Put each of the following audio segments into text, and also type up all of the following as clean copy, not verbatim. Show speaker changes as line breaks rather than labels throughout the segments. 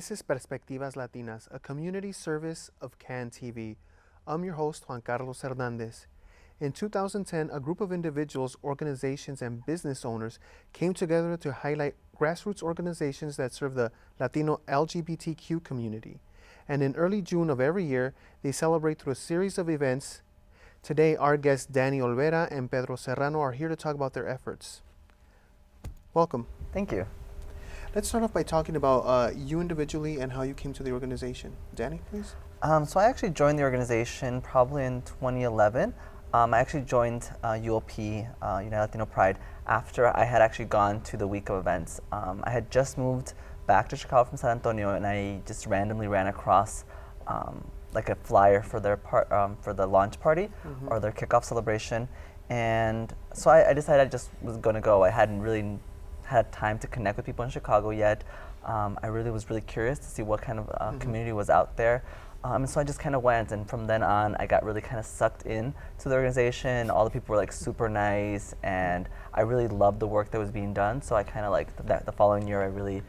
This is Perspectivas Latinas, a community service of CAN TV. I'm your host, Juan Carlos Hernandez. In 2010, a group of individuals, organizations, and business owners came together to highlight grassroots organizations that serve the Latino LGBTQ community. And in early June of every year, they celebrate through a series of events. Today, our guests Danny Olvera and Pedro Serrano are here to talk about their efforts. Welcome.
Thank you.
Let's start off by talking about you individually and how you came to the organization. Danny, please.
So I actually joined the organization probably in 2011. I actually joined ULP, United Latino Pride, after I had actually gone to the week of events. I had just moved back to Chicago from San Antonio, and I just randomly ran across like a flyer for their for the launch party or their kickoff celebration, and so I decided I just was going to go. I hadn't really had time to connect with people in Chicago yet. I was really curious to see what kind of community was out there. And so I just kind of went, and from then on, I got really kind of sucked in to the organization. All the people were like super nice, and I really loved the work that was being done. So I kind of like the following year, I really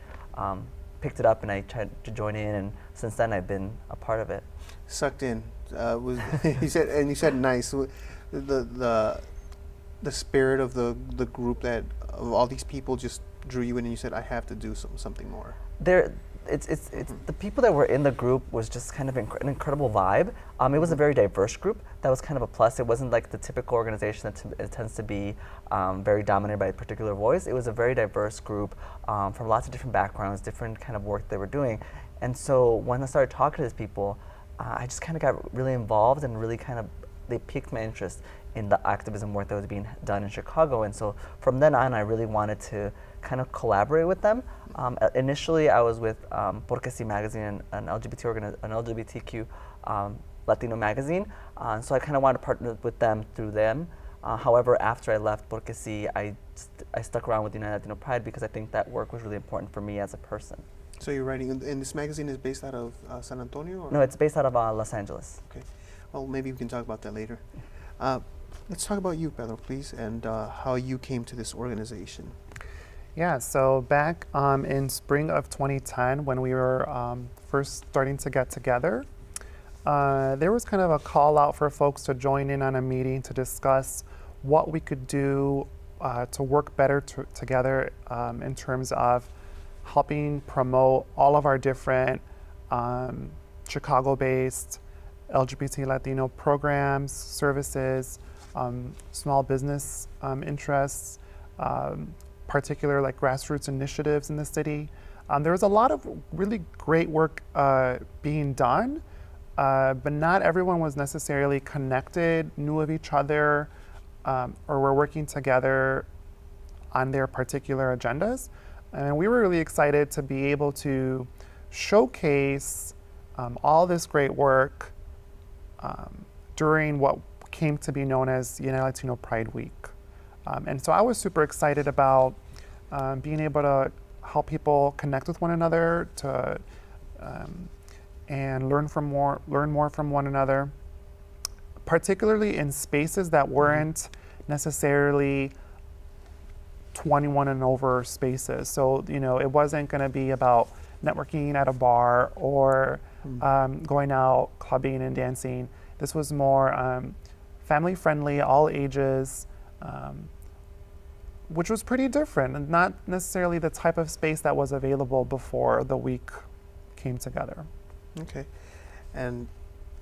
picked it up and I tried to join in, and since then I've been a part of it.
Sucked in. Was you said nice. The spirit of the group that of all these people just drew you in, and you said, I have to do something more.
It's the people that were in the group was just kind of an incredible vibe. It was a very diverse group. That was kind of a plus. It wasn't like the typical organization that it tends to be very dominated by a particular voice. It was a very diverse group from lots of different backgrounds, different kind of work they were doing. And so when I started talking to these people, I just kind of got really involved, and really kind of they piqued my interest in the activism work that was being done in Chicago. And so from then on, I really wanted to kind of collaborate with them. Initially, I was with Porque Sí magazine, an LGBTQ Latino magazine. So I kind of wanted to partner with them through them. However, after I left Porque Sí, I stuck around with United Latino Pride because I think that work was really important for me as a person.
So you're writing, and this magazine is based out of San Antonio? Or?
No, it's based out of Los Angeles.
Okay. Well, maybe we can talk about that later. Let's talk about you, Pedro, please, and how you came to this organization.
Yeah, so back in spring of 2010, when we were first starting to get together, there was kind of a call out for folks to join in on a meeting to discuss what we could do to work better together in terms of helping promote all of our different Chicago-based LGBT Latino programs, services, small business interests, particular like grassroots initiatives in the city. There was a lot of really great work being done, but not everyone was necessarily connected, knew of each other, or were working together on their particular agendas. And we were really excited to be able to showcase all this great work during what came to be known as United Latino Pride Week. And so I was super excited about being able to help people connect with one another, to and learn more from one another, particularly in spaces that weren't necessarily 21 and over spaces. So, it wasn't going to be about networking at a bar or going out clubbing and dancing. This was more family friendly, all ages, which was pretty different and not necessarily the type of space that was available before the week came together.
Okay. And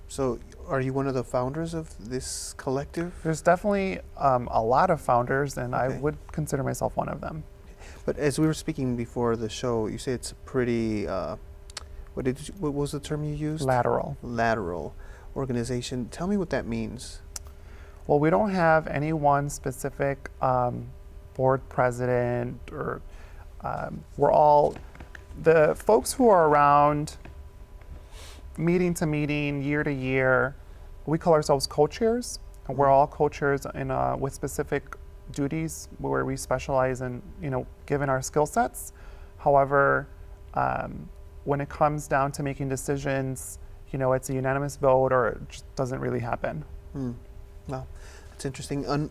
so are you one of the founders of this collective?
There's definitely a lot of founders, and
Okay.
I would consider myself one of them.
But as we were speaking before the show, you say it's a pretty, what was the term you used? Lateral organization. Tell me what that means.
Well, we don't have any one specific board president, or we're all the folks who are around meeting to meeting, year to year. We call ourselves co-chairs, and we're all co-chairs with specific duties where we specialize in, given our skill sets. However, when it comes down to making decisions, it's a unanimous vote, or it just doesn't really happen.
Wow, that's interesting.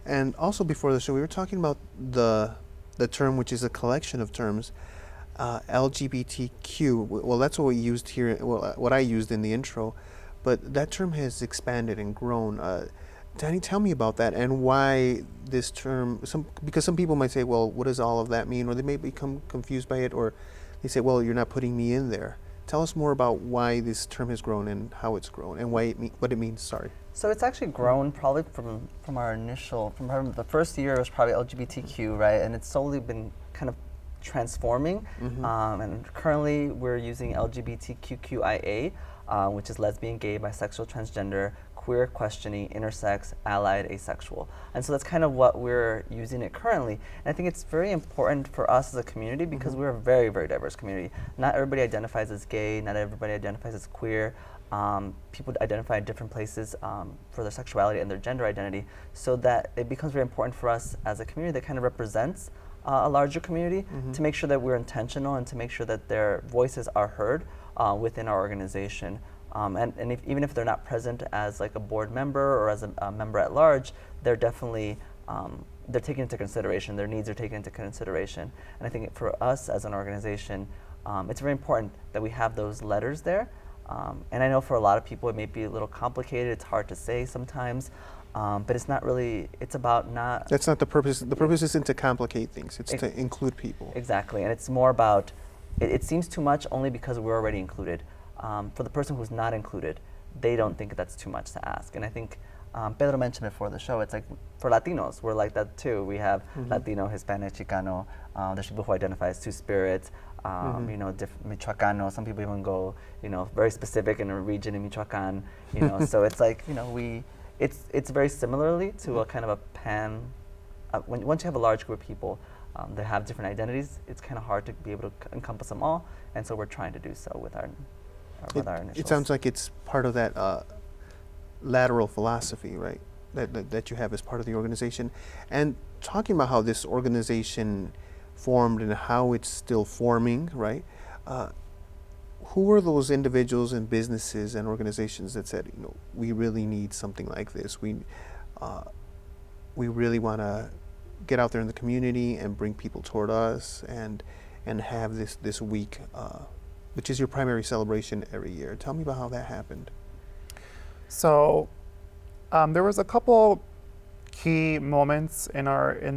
And also before the show, we were talking about the term, which is a collection of terms. LGBTQ. Well, that's what we used here. Well, what I used in the intro, but that term has expanded and grown. Danny, tell me about that and why this term. Because some people might say, "Well, what does all of that mean?" Or they may become confused by it, or they say, "Well, you're not putting me in there." Tell us more about why this term has grown and how it's grown and what it means. Sorry.
So it's actually grown probably from our initial, from the first year it was probably LGBTQ, right? And it's slowly been kind of transforming. And currently we're using LGBTQIA, which is lesbian, gay, bisexual, transgender, queer, questioning, intersex, allied, asexual. And so that's kind of what we're using it currently. And I think it's very important for us as a community because we're a very, very diverse community. Not everybody identifies as gay, not everybody identifies as queer. People identify in different places for their sexuality and their gender identity, so that it becomes very important for us as a community that kind of represents a larger community to make sure that we're intentional and to make sure that their voices are heard within our organization. And even if they're not present as like a board member or as a member at large, they're definitely they're taken into consideration. Their needs are taken into consideration. And I think for us as an organization, it's very important that we have those letters there. And I know for a lot of people it may be a little complicated. It's hard to say sometimes, but it's not really. It's about not.
That's not the purpose. The purpose isn't to complicate things. It's to include people.
Exactly, and it's more about. It seems too much only because we're already included. For the person who's not included, they don't think that's too much to ask. And I think Pedro mentioned before the show, it's like for Latinos, we're like that too. We have Latino, Hispanic, Chicano. There's people who identify as Two-Spirits, you know, Michoacano. Some people even go, you know, very specific in a region in Michoacan, you know. So it's like, you know, it's very similarly to a kind of a pan. Once you have a large group of people that have different identities, it's kind of hard to be able to encompass them all. And so we're trying to do so with our initials.
It sounds like it's part of that lateral philosophy, right? That you have as part of the organization. And talking about how this organization formed and how it's still forming, right? Who were those individuals and businesses and organizations that said, you know, we really need something like this? We really want to get out there in the community and bring people toward us and have this week, which is your primary celebration every year. Tell me about how that happened.
So there was a couple key moments in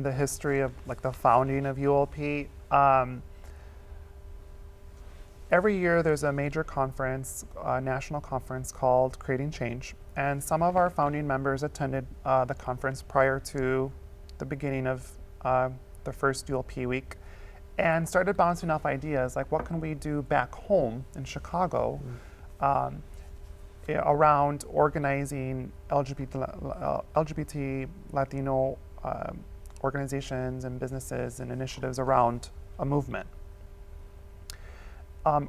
the history of like the founding of ULP. Every year there's a major conference, a national conference called Creating Change, and some of our founding members attended the conference prior to the beginning of the first ULP week and started bouncing off ideas like what can we do back home in Chicago around organizing LGBT Latino organizations and businesses and initiatives around a movement.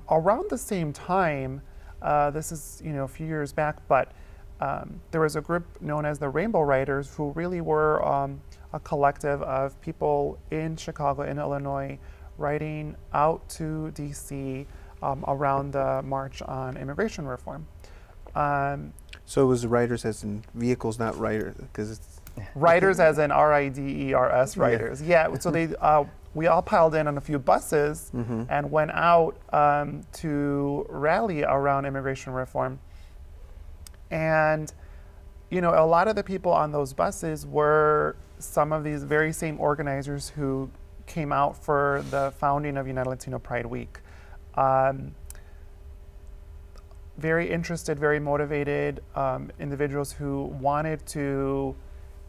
Around the same time, this is a few years back, but there was a group known as the Rainbow Riders who really were a collective of people in Chicago, in Illinois, riding out to DC around the March on Immigration Reform.
So it was riders as in vehicles, not riders, because it's
riders as in RIDERS riders. Yeah. So they we all piled in on a few buses and went out to rally around immigration reform. And a lot of the people on those buses were some of these very same organizers who came out for the founding of United Latino Pride Week. Very interested, very motivated individuals who wanted to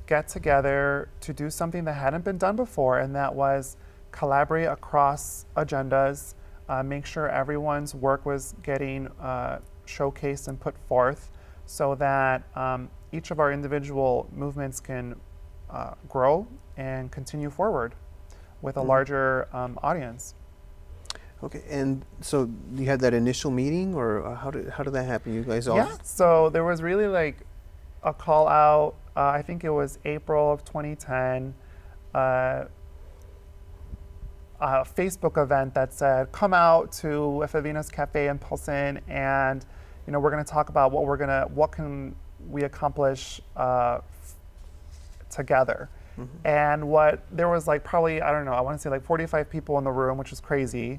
get together to do something that hadn't been done before, and that was collaborate across agendas, make sure everyone's work was getting showcased and put forth so that each of our individual movements can grow and continue forward with a larger audience.
Okay, and so you had that initial meeting, or how did that happen? You guys all?
Yeah, so there was really like a call out. I think it was April of 2010. A Facebook event that said, "Come out to Efevina's Cafe in Pilsen, and we're going to talk about what can we accomplish together." And there was like probably, I don't know, I want to say like 45 people in the room, which is crazy.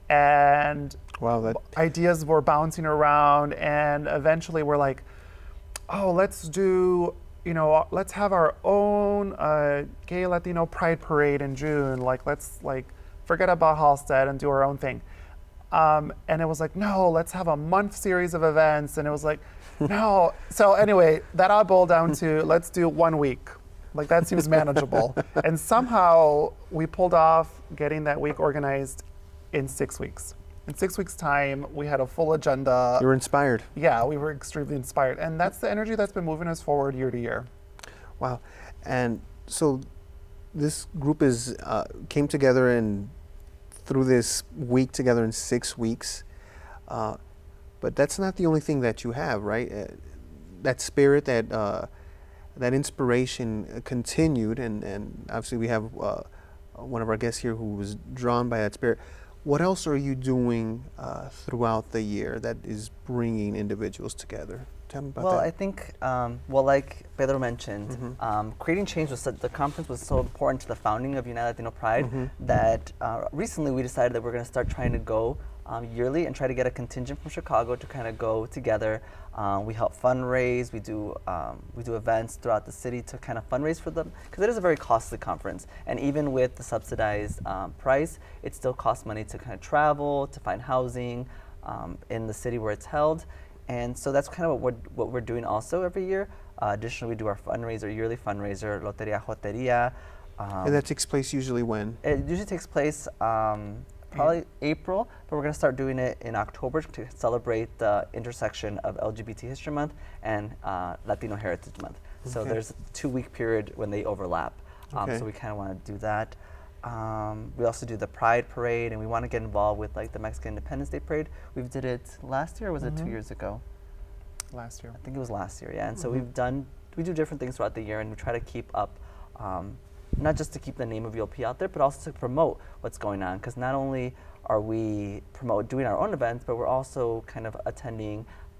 and
Wow, that
ideas were bouncing around, and eventually we're like, oh, let's do, let's have our own gay Latino pride parade in June. Like, let's forget about Halstead and do our own thing. And it was like, no, let's have a month series of events. And it was like, no. So anyway, that all boiled down to let's do 1 week. Like, that seems manageable. And somehow we pulled off getting that week organized in 6 weeks. In 6 weeks' time, we had a full agenda.
you were inspired.
Yeah, we were extremely inspired. And that's the energy that's been moving us forward year to year.
Wow. And so this group came together and through this week together in 6 weeks. But that's not the only thing that you have, right? That spirit, that inspiration continued, and obviously we have one of our guests here who was drawn by that spirit. What else are you doing throughout the year that is bringing individuals together? Tell me about that.
Well, I think, like Pedro mentioned, creating change the conference was so important to the founding of United Latino Pride that recently we decided that we're going to start trying to go yearly and try to get a contingent from Chicago to kind of go together. We help fundraise. We do events throughout the city to kind of fundraise for them, because it is a very costly conference. And even with the subsidized price, it still costs money to kind of travel, to find housing in the city where it's held. And so that's kind of what we're doing also every year. Additionally, we do our yearly fundraiser, Loteria Joteria.
And that takes place usually when?
It usually takes place probably April, but we're going to start doing it in October to celebrate the intersection of LGBT History Month and Latino Heritage Month. So there's a 2-week period when they overlap. So we kind of want to do that. We also do the Pride Parade, and we want to get involved with like the Mexican Independence Day Parade. We did it last year, or was it 2 years ago?
Last year.
I think it was last year, yeah. And so we do different things throughout the year, and we try to keep up, not just to keep the name of ULP out there, but also to promote what's going on. Because not only are we doing our own events, but we're also kind of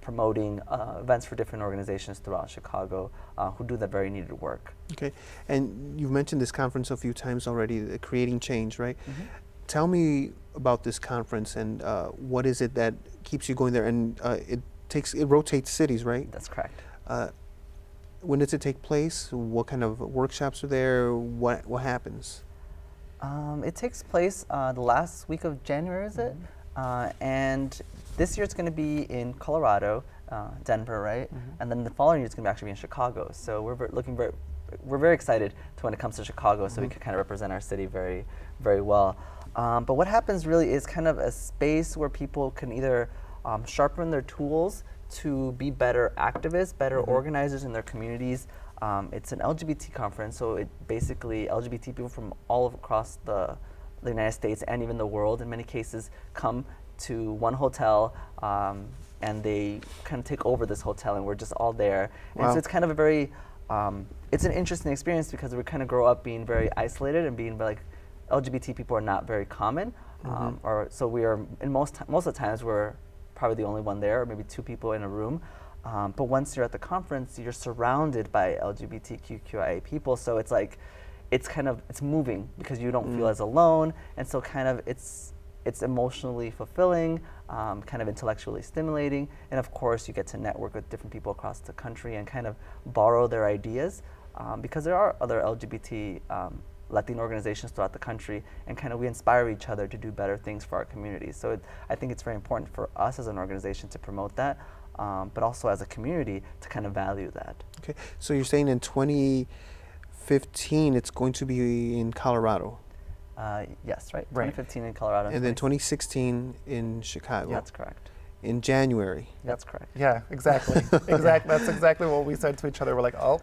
promoting events for different organizations throughout Chicago who do that very needed work.
Okay, and you've mentioned this conference a few times already, creating change, right? Tell me about this conference and what is it that keeps you going there? And it rotates cities, right?
That's correct.
When does it take place? What kind of workshops are there? What happens?
It takes place the last week of January, is it? And this year it's going to be in Colorado, Denver, right? And then the following year it's going to actually be in Chicago. So we're very excited when it comes to Chicago, so we can kind of represent our city very, very well. But what happens really is kind of a space where people can either sharpen their tools to be better activists, better organizers in their communities. It's an LGBT conference, so it basically LGBT people from all across the United States and even the world in many cases come to one hotel and they kind of take over this hotel, and we're just all there.
Wow.
And so it's kind of a very, it's an interesting experience because we kind of grow up being very isolated and being like, LGBT people are not very common, or so we are, in most of the times we're probably the only one there, or maybe 2 people in a room. But once you're at the conference, you're surrounded by LGBTQIA people, so it's like, it's moving because you don't feel as alone, and so kind of it's emotionally fulfilling, kind of intellectually stimulating, and of course you get to network with different people across the country and kind of borrow their ideas, because there are other LGBT Latino organizations throughout the country, and kind of we inspire each other to do better things for our communities. So I think it's very important for us as an organization to promote that, but also as a community to kind of value that.
Okay, so you're saying in 2015 it's going to be in Colorado.
Yes, right. 2015 in Colorado.
And then 2016 in Chicago.
That's correct.
In January.
That's correct.
Yeah, exactly. That's exactly what we said to each other. We're like, oh,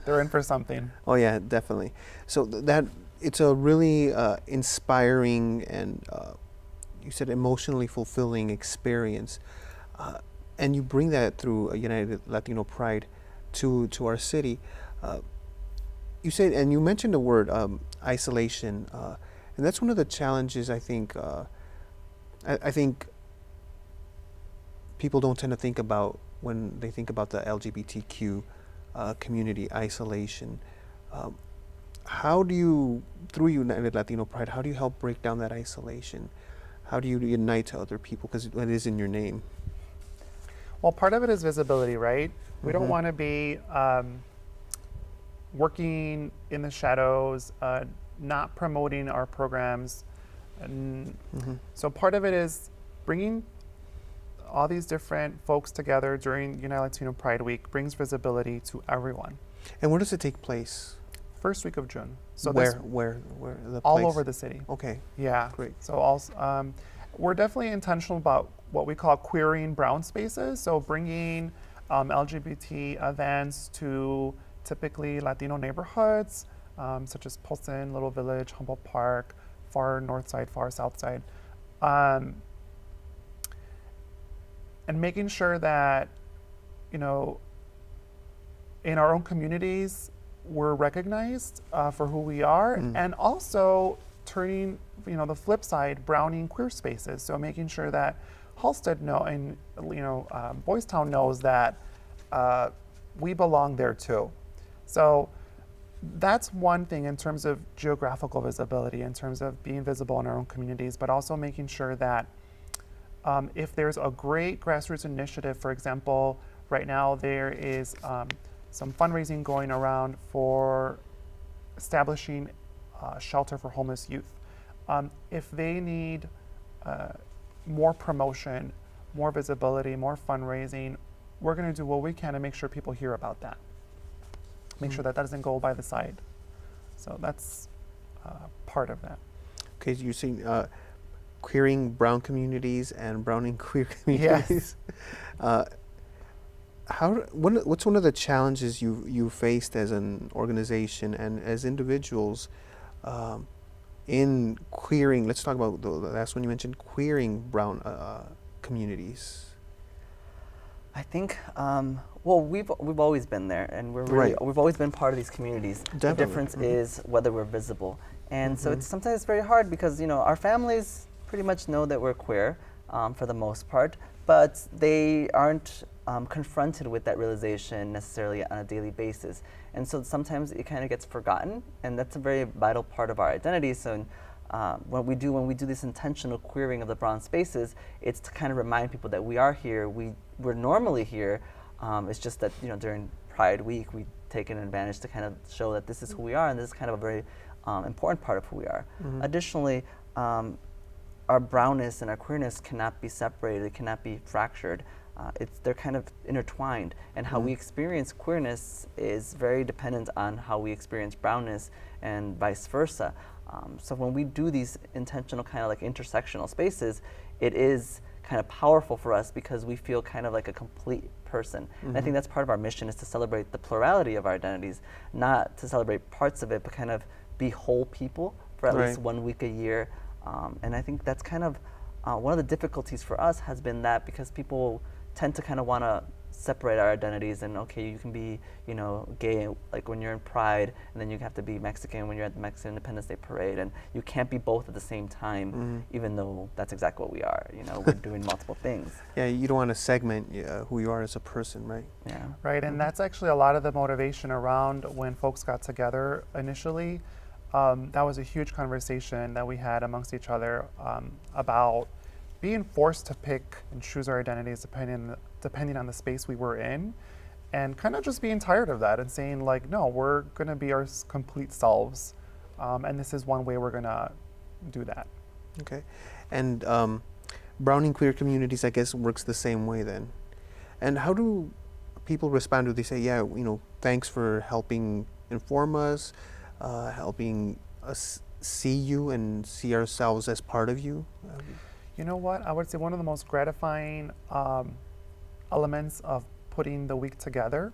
they're in for something.
Oh yeah, definitely. So that it's a really inspiring and you said emotionally fulfilling experience, and you bring that through United Latino Pride to our city. You said, and you mentioned the word isolation, and that's one of the challenges. I think people don't tend to think about when they think about the LGBTQ community, isolation. How do you, through United Latino Pride, how do you help break down that isolation? how do you unite to other people? Because it is in your name.
Well, part of it is visibility, right? We don't want to be working in the shadows, not promoting our programs. And so part of it is bringing all these different folks together during United Latino Pride Week brings visibility to everyone.
And where does it take place?
First week of June. So
where the
all
place?
over the city.
Okay.
Yeah.
Great.
So also, we're definitely intentional about what we call queering brown spaces. So bringing LGBT events to typically Latino neighborhoods, such as Polson, Little Village, Humboldt Park, far north side, far south side. And making sure that, in our own communities, we're recognized for who we are, and also turning, the flip side, browning queer spaces. So making sure that Halstead Boys Town knows that we belong there too. So that's one thing in terms of geographical visibility, in terms of being visible in our own communities, but also making sure that if there's a great grassroots initiative, for example, right now there is some fundraising going around for establishing a shelter for homeless youth. If they need more promotion, more visibility, more fundraising, we're going to do what we can to make sure people hear about that. Make sure that doesn't go by the side. So that's part of that.
Okay, so you're saying queering brown communities and browning queer communities.
Yes.
What's one of the challenges you faced as an organization and as individuals in queering? Let's talk about the last one you mentioned, queering brown communities.
I think, we've always been there, and we've always been part of these communities.
Definitely.
The difference is whether we're visible, and so it's sometimes very hard because our families pretty much know that we're queer for the most part, but they aren't confronted with that realization necessarily on a daily basis, and so sometimes it kind of gets forgotten, and that's a very vital part of our identity. So when we do this intentional queering of the brown spaces, it's to kind of remind people that we are here. We're normally here. It's just that during Pride Week we've taken advantage to kind of show that this is who we are, and this is kind of a very important part of who we are. Additionally, our brownness and our queerness cannot be separated. It cannot be fractured. They're kind of intertwined, and how we experience queerness is very dependent on how we experience brownness, and vice versa. So when we do these intentional kind of like intersectional spaces, it is kind of powerful for us because we feel kind of like a complete person. And I think that's part of our mission, is to celebrate the plurality of our identities, not to celebrate parts of it, but kind of be whole people for at least 1 week a year. And I think that's kind of one of the difficulties for us has been that, because people tend to kind of want to separate our identities, and okay, you can be gay like when you're in Pride, and then you have to be Mexican when you're at the Mexican Independence Day Parade, and you can't be both at the same time, even though that's exactly what we are. We're doing multiple things.
Yeah, you don't want to segment who you are as a person, right?
Yeah.
Right, and that's actually a lot of the motivation around when folks got together initially. That was a huge conversation that we had amongst each other about being forced to pick and choose our identities depending on the space we were in, and kind of just being tired of that and saying like, no, we're going to be our complete selves, and this is one way we're going to do that.
Okay, and browning queer communities, I guess, works the same way then. And how do people respond? Do they say, yeah, thanks for helping inform us, helping us see you and see ourselves as part of you?
You know what? I would say one of the most gratifying elements of putting the week together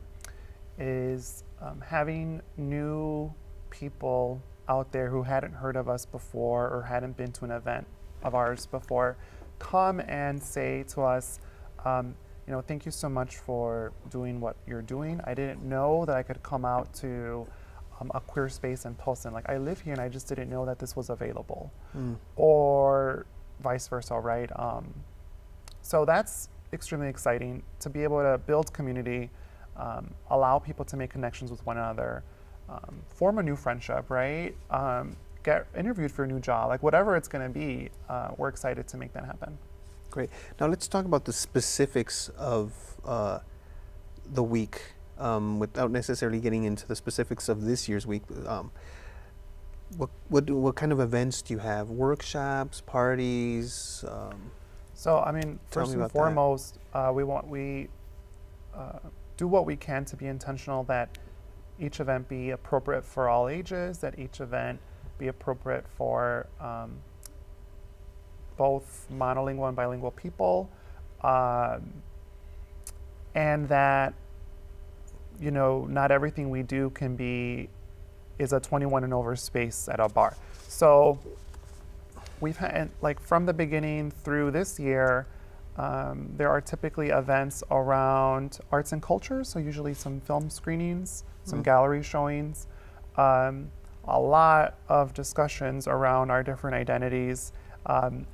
is having new people out there who hadn't heard of us before or hadn't been to an event of ours before come and say to us, thank you so much for doing what you're doing. I didn't know that I could come out to a queer space in Pilsen. Like, I live here and I just didn't know that this was available. Or vice versa, right? So that's extremely exciting to be able to build community, allow people to make connections with one another, form a new friendship, right? get interviewed for a new job, like whatever it's going to be, we're excited to make that happen.
Great. Now let's talk about the specifics of the week, without necessarily getting into the specifics of this year's week. What kind of events do you have? Workshops, parties?
So I mean, first and foremost, we do what we can to be intentional that each event be appropriate for all ages, that each event be appropriate for both monolingual and bilingual people, and that, you know, not everything we do is a 21 and over space at a bar. So we've had, like, from the beginning through this year, there are typically events around arts and culture, so usually some film screenings, some gallery showings, a lot of discussions around our different identities,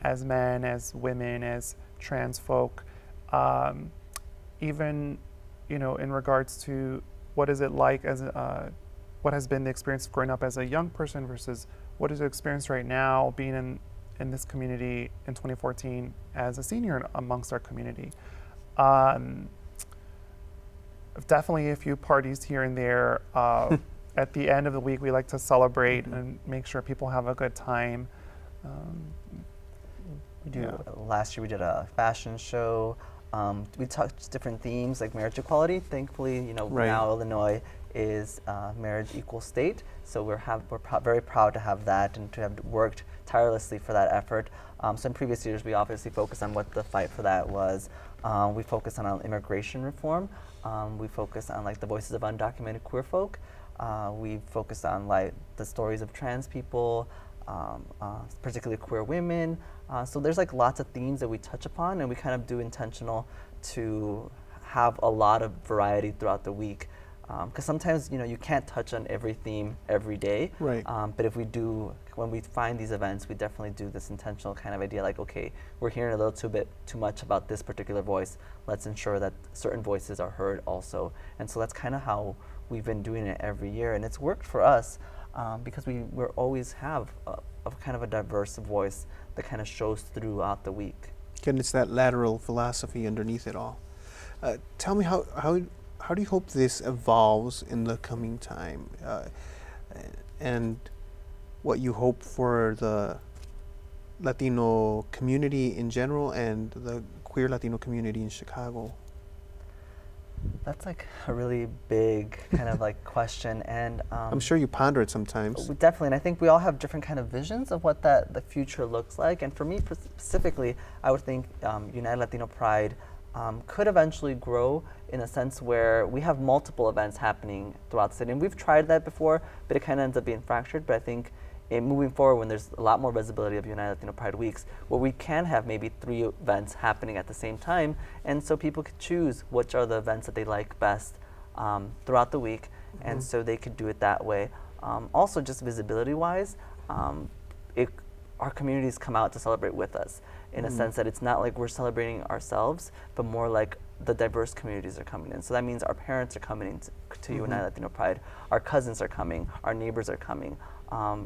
as men, as women, as trans folk, even, you know, in regards to what is it like as what has been the experience of growing up as a young person versus what is the experience right now being in this community in 2014 as a senior amongst our community. Definitely a few parties here and there. At the end of the week, we like to celebrate and make sure people have a good time.
We do. Last year we did a fashion show. We touched different themes like marriage equality. Thankfully, you know, now Illinois is marriage equal state, so we're very proud to have that and to have worked tirelessly for that effort. So in previous years, we obviously focused on what the fight for that was. We focused on immigration reform. We focused on like the voices of undocumented queer folk. We focused on like the stories of trans people, particularly queer women. So there's like lots of themes that we touch upon, and we kind of do intentional to have a lot of variety throughout the week. Because sometimes, you know, you can't touch on every theme every day.
Right.
But if we do, when we find these events, we definitely do this intentional kind of idea, like, okay, we're hearing a little bit too much about this particular voice. Let's ensure that certain voices are heard also. And so that's kind of how we've been doing it every year, and it's worked for us because we always have a kind of a diverse voice that kind of shows throughout the week.
And it's that lateral philosophy underneath it all. Tell me how do you hope this evolves in the coming time, and what you hope for the Latino community in general and the queer Latino community in Chicago?
That's like a really big kind of like question, and
I'm sure you ponder it sometimes.
Definitely, and I think we all have different kind of visions of what the future looks like. And for me specifically, I would think United Latino Pride could eventually grow in a sense where we have multiple events happening throughout the city. And we've tried that before, but it kind of ends up being fractured. But I think moving forward, when there's a lot more visibility of United Latino Pride Weeks, where we can have maybe 3 events happening at the same time, and so people could choose which are the events that they like best throughout the week, and so they could do it that way. Also, just visibility-wise, our communities come out to celebrate with us in a sense that it's not like we're celebrating ourselves, but more like the diverse communities are coming in. So that means our parents are coming in to United Latino Pride, our cousins are coming, our neighbors are coming,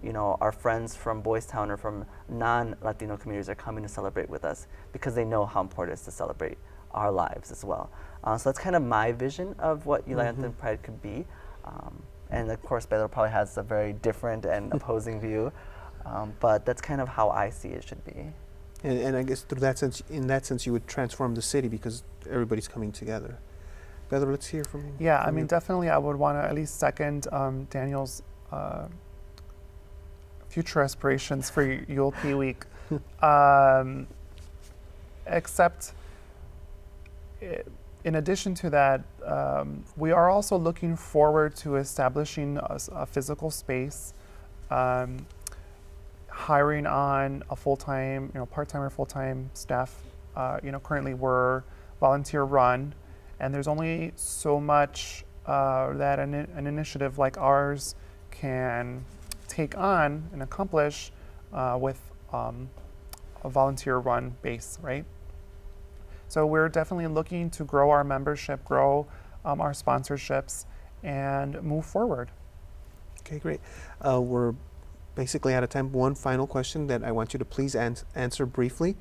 you know, our friends from Boys Town or from non-Latino communities are coming to celebrate with us because they know how important it is to celebrate our lives as well. So that's kind of my vision of what United Latino Pride could be. And of course, Pedro probably has a very different and opposing view, but that's kind of how I see it should be.
And I guess in that sense, you would transform the city because everybody's coming together. Pedro, let's hear from you.
Yeah, I mean, definitely I would want to at least second Daniel's future aspirations for ULP Week. Except, in addition to that, we are also looking forward to establishing a physical space, hiring on a full-time, part-time or full-time staff. Currently we're volunteer run, and there's only so much that an initiative like ours can take on and accomplish with a volunteer run base, right? So we're definitely looking to grow our membership, grow our sponsorships, and move forward.
Okay, great. We're basically out of time. One final question that I want you to please answer briefly.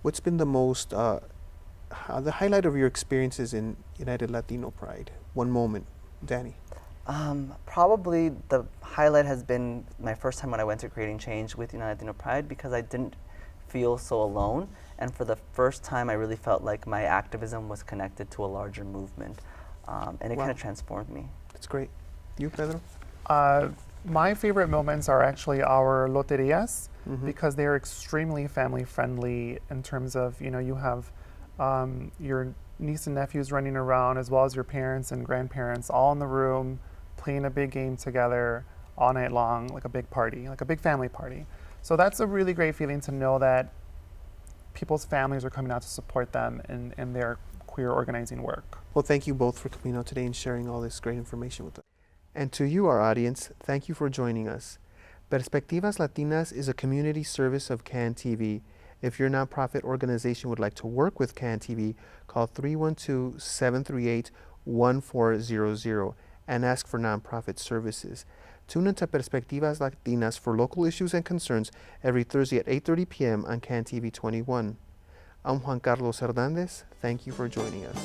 What's been the most, the highlight of your experiences in United Latino Pride? One moment, Danny.
Probably the highlight has been my first time when I went to Creating Change with United Latino Pride, because I didn't feel so alone, and for the first time I really felt like my activism was connected to a larger movement, and it
Wow.
kind of transformed me.
That's great. You, Pedro?
My favorite moments are actually our loterias,
Mhm.
because they are extremely family friendly in terms of, you have your niece and nephews running around, as well as your parents and grandparents all in the room playing a big game together all night long, like a big party, like a big family party. So that's a really great feeling to know that people's families are coming out to support them in their queer organizing work.
Well, thank you both for coming out today and sharing all this great information with us. And to you, our audience, thank you for joining us. Perspectivas Latinas is a community service of CAN TV. If your nonprofit organization would like to work with CAN TV, call 312-738-1400 and ask for nonprofit services. Tune into Perspectivas Latinas for local issues and concerns every Thursday at 8:30 p.m. on CAN TV 21. I'm Juan Carlos Hernandez. Thank you for joining us.